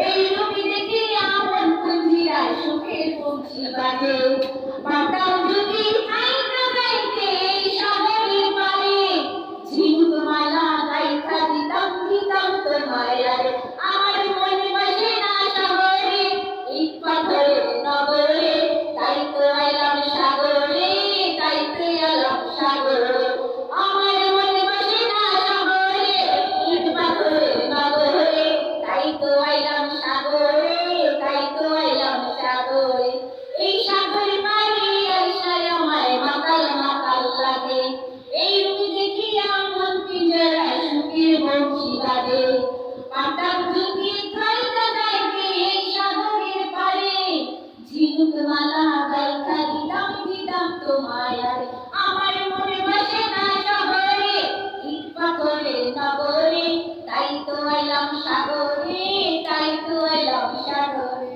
এই রবি দেখে আমার পুঞ্জিরা সুখের পক্ষী বাজে পাতাম যদি আইতা গাইতে এই সাগরের পারে ঝিনুক মালা গাইতা দিতাম দিতাম তোমায় আরে আমার মনে বসে না শহরে ইট পাথরের নগরে তাই তো এলাম সাগরে তাই তো এলাম সাগরে আমার মনে বসে না শহরে ইট পাথরের নগরে তাই তো এলাম সাগরে তাই তো এলাম সাগরে এই সাগর পাড়ে আইসায় আমায় মাতাল মাতাল লাগে এই রূপ দেখিয়া মন পিঞ্জরা সুখের বংশী বাজে পাতাম যদি গাইতা গাইতে এই সাগরের পারে ঝিনুক মালা গাইতা দিতাম দিতাম তোমায় আরে আমার মনে বসে না শহরে ইট পাথরের নগরে তাই তো এলাম সাগরে তাই তো এলাম সাগরে।